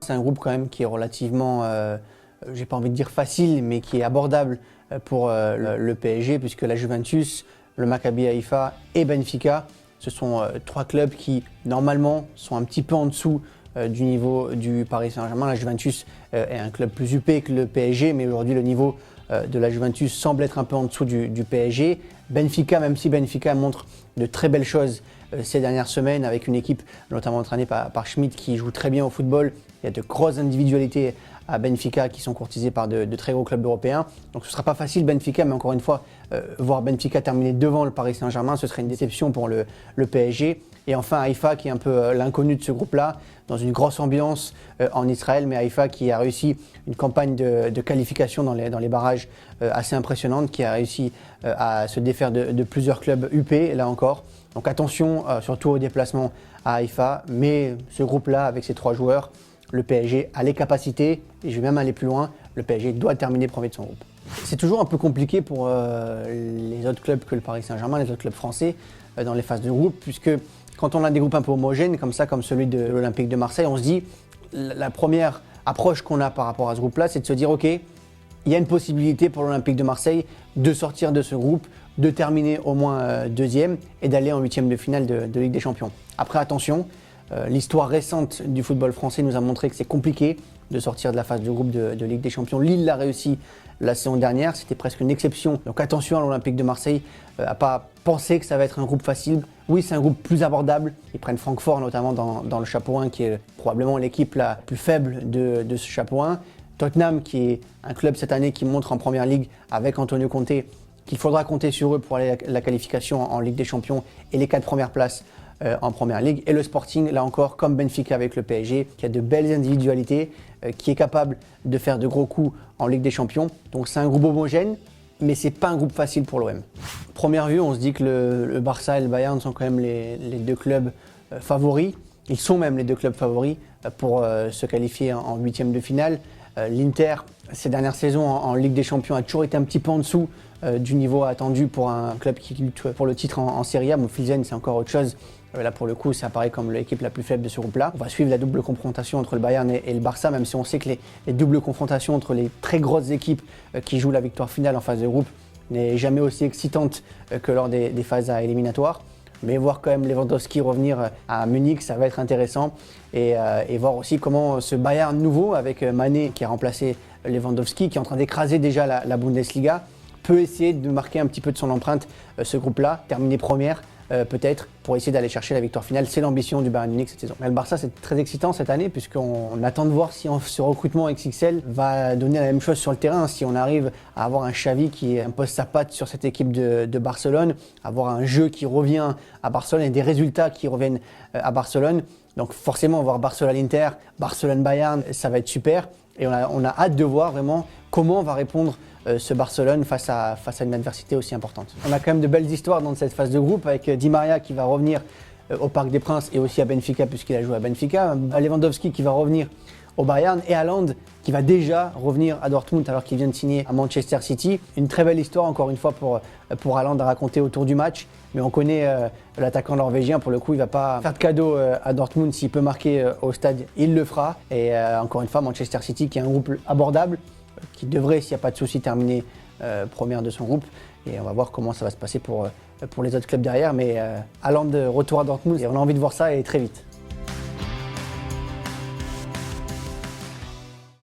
C'est un groupe quand même qui est relativement, j'ai pas envie de dire facile, mais qui est abordable pour le PSG, puisque la Juventus, le Maccabi Haïfa et Benfica, ce sont trois clubs qui normalement sont un petit peu en dessous du niveau du Paris Saint-Germain. La Juventus est un club plus huppé que le PSG, mais aujourd'hui le niveau de la Juventus semble être un peu en dessous du PSG. Benfica, même si Benfica montre de très belles choses ces dernières semaines, avec une équipe notamment entraînée par Schmidt qui joue très bien au football. Il y a de grosses individualités à Benfica qui sont courtisées par de très gros clubs européens. Donc ce ne sera pas facile Benfica, mais encore une fois, voir Benfica terminer devant le Paris Saint-Germain, ce serait une déception pour le PSG. Et enfin Haïfa qui est un peu l'inconnu de ce groupe-là, dans une grosse ambiance en Israël, mais Haïfa qui a réussi une campagne de qualification dans les barrages assez impressionnante, qui a réussi à se défaire de plusieurs clubs UP, là encore. Donc attention surtout aux déplacements à Haïfa, mais ce groupe-là, avec ces trois joueurs, le PSG a les capacités, et je vais même aller plus loin, le PSG doit terminer premier de son groupe. C'est toujours un peu compliqué pour les autres clubs que le Paris Saint-Germain, les autres clubs français, dans les phases de groupe, puisque quand on a des groupes un peu homogènes, comme ça, comme celui de l'Olympique de Marseille, on se dit, la première approche qu'on a par rapport à ce groupe-là, c'est de se dire, ok, il y a une possibilité pour l'Olympique de Marseille de sortir de ce groupe, de terminer au moins deuxième et d'aller en huitième de finale de Ligue des Champions. Après, attention, l'histoire récente du football français nous a montré que c'est compliqué de sortir de la phase de groupe de Ligue des Champions. Lille l'a réussi la saison dernière, c'était presque une exception. Donc attention à l'Olympique de Marseille, à pas penser que ça va être un groupe facile. Oui, c'est un groupe plus abordable. Ils prennent Francfort notamment dans le chapeau 1, qui est probablement l'équipe la plus faible de ce chapeau 1. Tottenham, qui est un club cette année qui montre en Première Ligue avec Antonio Conte qu'il faudra compter sur eux pour aller à la qualification en Ligue des Champions et les 4 premières places en Première Ligue. Et le Sporting, là encore, comme Benfica avec le PSG, qui a de belles individualités, qui est capable de faire de gros coups en Ligue des Champions. Donc c'est un groupe homogène, mais c'est pas un groupe facile pour l'OM. Première vue, on se dit que le Barça et le Bayern sont quand même les deux clubs favoris. Ils sont même les deux clubs favoris pour se qualifier en huitième de finale. L'Inter, ces dernières saisons en Ligue des Champions, a toujours été un petit peu en dessous du niveau attendu pour un club qui lutte pour le titre en Serie A. Bon, Pilsen, c'est encore autre chose. Là, pour le coup, ça apparaît comme l'équipe la plus faible de ce groupe-là. On va suivre la double confrontation entre le Bayern et le Barça, même si on sait que les doubles confrontations entre les très grosses équipes qui jouent la victoire finale en phase de groupe n'est jamais aussi excitante que lors des phases éliminatoires. Mais voir quand même Lewandowski revenir à Munich, ça va être intéressant. Et voir aussi comment ce Bayern nouveau, avec Mané qui a remplacé Lewandowski, qui est en train d'écraser déjà la Bundesliga, peut essayer de marquer un petit peu de son empreinte ce groupe-là, terminer première peut-être, pour essayer d'aller chercher la victoire finale. C'est l'ambition du Bayern Munich cette saison. Mais le Barça, c'est très excitant cette année, puisqu'on attend de voir si ce recrutement XXL va donner la même chose sur le terrain. Si on arrive à avoir un Xavi qui impose sa patte sur cette équipe de Barcelone, avoir un jeu qui revient à Barcelone et des résultats qui reviennent à Barcelone. Donc forcément, voir Barcelone-Inter, Barcelone-Bayern, ça va être super. Et on a hâte de voir vraiment comment va répondre ce Barcelone face à une adversité aussi importante. On a quand même de belles histoires dans cette phase de groupe, avec Di Maria qui va revenir au Parc des Princes et aussi à Benfica, puisqu'il a joué à Benfica, Lewandowski qui va revenir au Bayern et Haaland qui va déjà revenir à Dortmund alors qu'il vient de signer à Manchester City. Une très belle histoire encore une fois pour Haaland à raconter autour du match, mais on connaît l'attaquant norvégien, pour le coup il ne va pas faire de cadeau à Dortmund. S'il peut marquer au stade, il le fera. Et encore une fois, Manchester City qui est un groupe abordable, qui devrait, s'il n'y a pas de souci, terminer première de son groupe. Et on va voir comment ça va se passer pour les autres clubs derrière. Mais Haaland retour à Dortmund, et on a envie de voir ça et très vite.